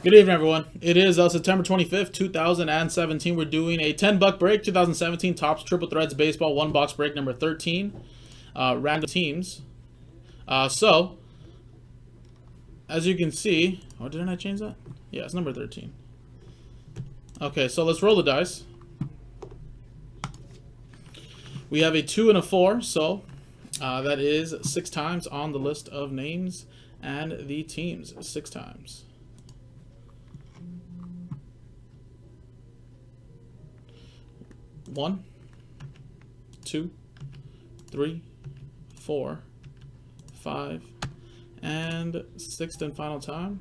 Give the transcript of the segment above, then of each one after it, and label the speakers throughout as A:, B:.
A: Good evening, everyone. It is September 25th, 2017. We're doing a $10 break, 2017 Topps Triple Threads Baseball one box break number 13, random teams. So, as you can see, oh, didn't I change that? Yeah, it's number 13. Okay, so let's roll the dice. We have a 2 and a 4, so that is 6 times on the list of names and the teams. 6 times. One, 2, 3, 4, 5, and 6th and final time.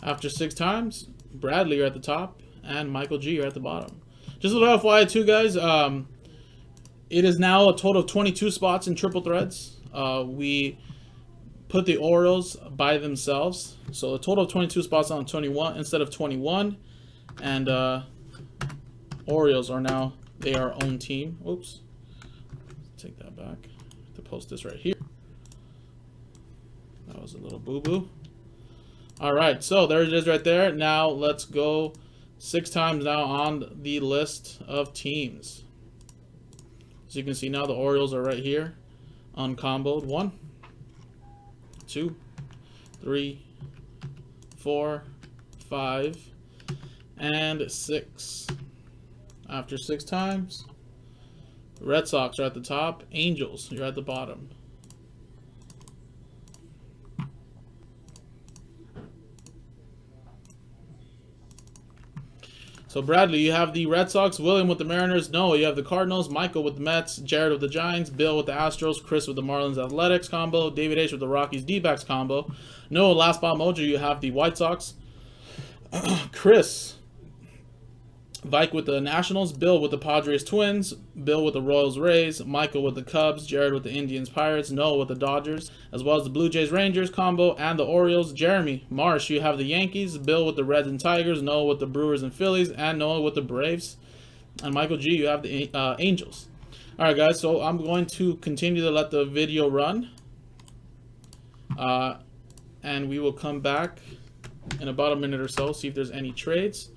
A: After 6 times, Bradley, you're at the top, and Michael G, you're at the bottom. Just a little FYI too, guys. It is now a total of 22 spots in Triple Threads. We put the Orioles by themselves, so a total of 22 spots on 21 instead of 21, and Orioles are now our own team. Oops, take that back. I have to post this right here. That was a little boo-boo. All right, so there it is right there. Now let's go 6 times now on the list of teams. As you can see now, the Orioles are right here, uncomboed. 1, 2, 3, 4, 5, and 6. After 6 times, Red Sox are at the top. Angels, you're at the bottom. So Bradley, you have the Red Sox, William with the Mariners, Noah, you have the Cardinals, Michael with the Mets, Jared with the Giants, Bill with the Astros, Chris with the Marlins Athletics combo, David H with the Rockies D-backs combo. Noah, last spot mojo, you have the White Sox. Chris, Vike with the Nationals, Bill with the Padres Twins, Bill with the Royals Rays, Michael with the Cubs, Jared with the Indians Pirates, Noah with the Dodgers, as well as the Blue Jays Rangers combo and the Orioles. Jeremy, Marsh, you have the Yankees, Bill with the Reds and Tigers, Noah with the Brewers and Phillies, and Noah with the Braves. And Michael G, you have the Angels. Alright guys, so I'm going to continue to let the video run. And we will come back in about a minute or so, see if there's any trades.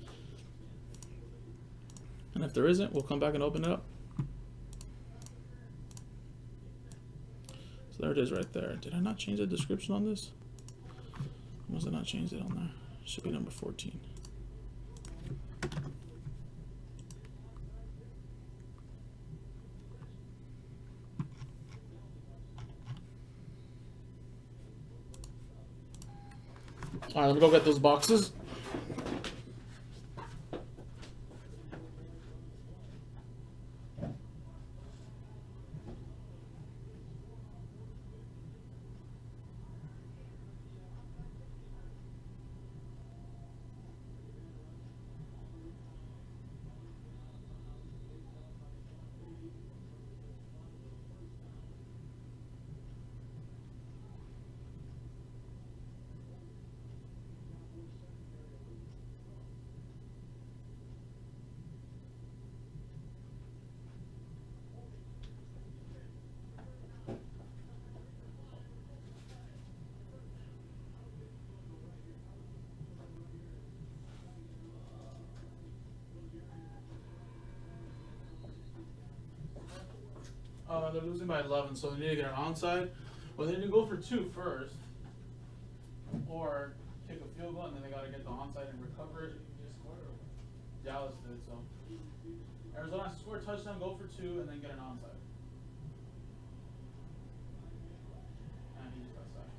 A: And if there isn't, we'll come back and open it up. So there it is right there. Did I not change the description on this? Must have not changed it on there. Should be number 14. Alright, let me go get those boxes. They're losing by 11, so they need to get an onside. Well, they need to go for 2 first, or kick a field goal, and then they got to get the onside and recover it. Dallas did, so Arizona has to score a touchdown, go for 2, and then get an onside. And he just got sacked.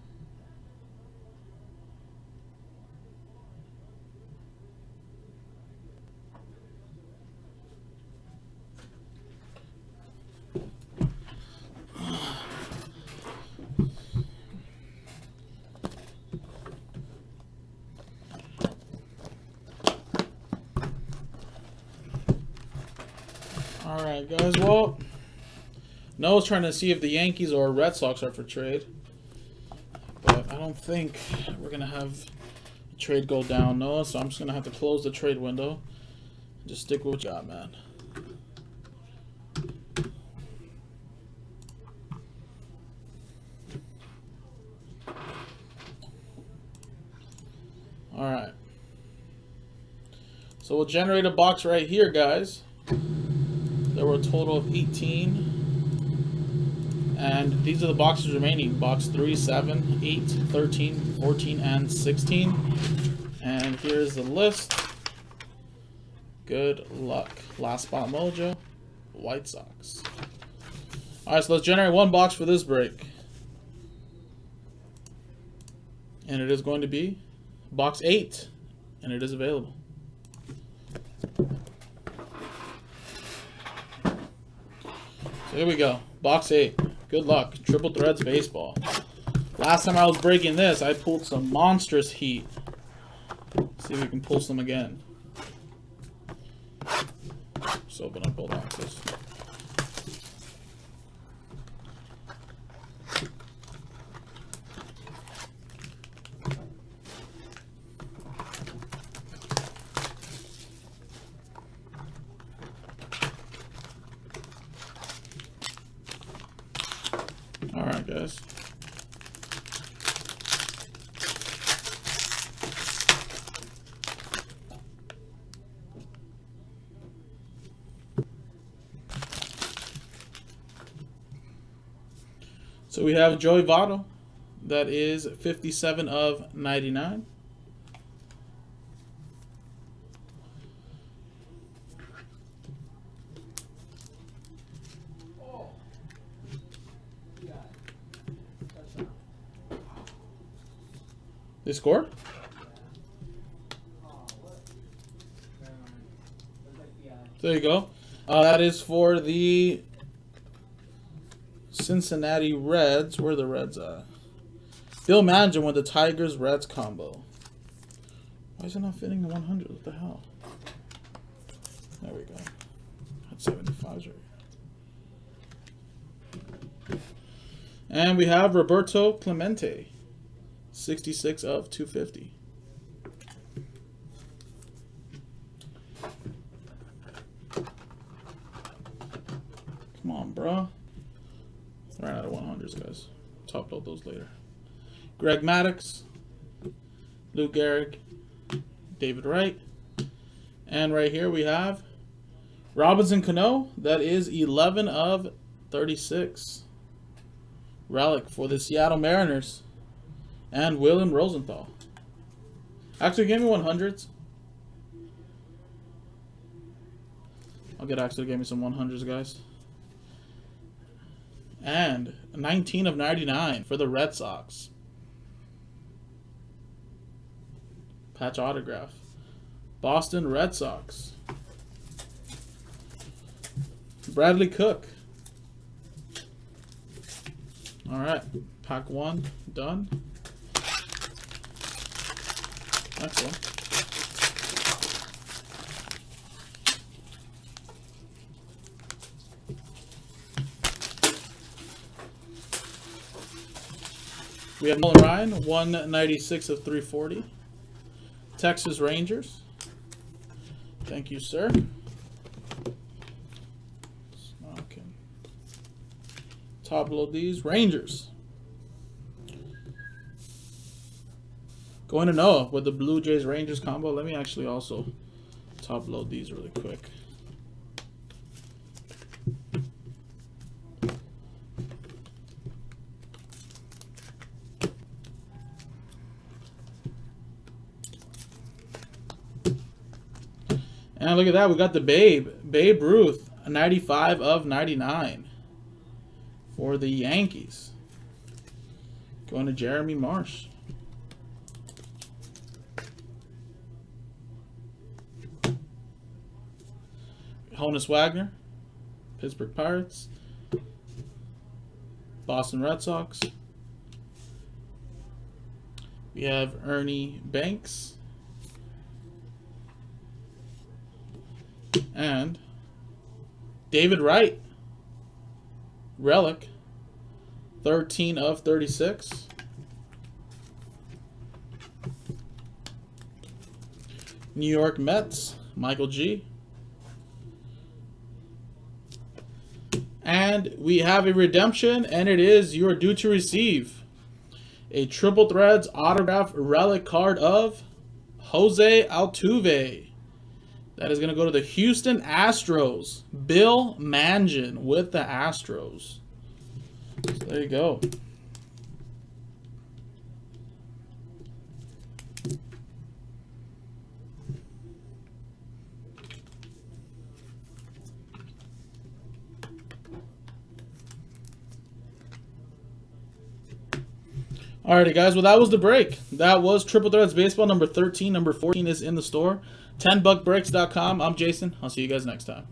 A: Alright, guys, well, Noah's trying to see if the Yankees or Red Sox are for trade. But I don't think we're going to have a trade go down, Noah, so I'm just going to have to close the trade window. Just stick with what you got, man. All right. So we'll generate a box right here, guys. There were a total of 18. And these are the boxes remaining. Box 3, 7, 8, 13, 14, and 16. And here's the list. Good luck. Last spot mojo. White Sox. Alright, so let's generate one box for this break. And it is going to be box 8. And it is available. So here we go. Box 8. Good luck. Triple Threads Baseball. Last time I was breaking this, I pulled some monstrous heat. Let's see if we can pull some again. Just open up both boxes. Alright, guys. So we have Joey Votto. That is 57 of 99. They score? There you go. That is for the Cincinnati Reds. Where are the Reds at? Bill Manager with the Tigers Reds combo. Why is it not fitting the 100? What the hell? There we go. That's 75s right here. And we have Roberto Clemente. 66 of 250. Come on, bro. Ran out of 100s, guys. Top load those later. Greg Maddux, Lou Gehrig, David Wright. And right here we have Robinson Cano. That is 11 of 36. Relic for the Seattle Mariners. And William Rosenthal. Actually, give me 100s. I'll get Axel to give me some 100s, guys. And 19 of 99 for the Red Sox. Patch autograph. Boston Red Sox. Bradley Cook. All right, pack 1 done. Excellent. We have Nolan Ryan, 196 of 340. Texas Rangers. Thank you, sir. Okay. Top load these. Rangers. Going to Noah with the Blue Jays Rangers combo. Let me actually also top load these really quick. And look at that, we got the Babe Ruth, 95 of 99 for the Yankees. Going to Jeremy Marsh. Honus Wagner, Pittsburgh Pirates. Boston Red Sox. We have Ernie Banks. And David Wright. Relic. 13 of 36. New York Mets. Michael G. And we have a redemption, and it is you are due to receive a Triple Threads autograph relic card of Jose Altuve. That is going to go to the Houston Astros. Bill Mangin with the Astros. So there you go. Alrighty, guys. Well, that was the break. That was Triple Threads Baseball number 13. Number 14 is in the store. 10buckbreaks.com. I'm Jason. I'll see you guys next time.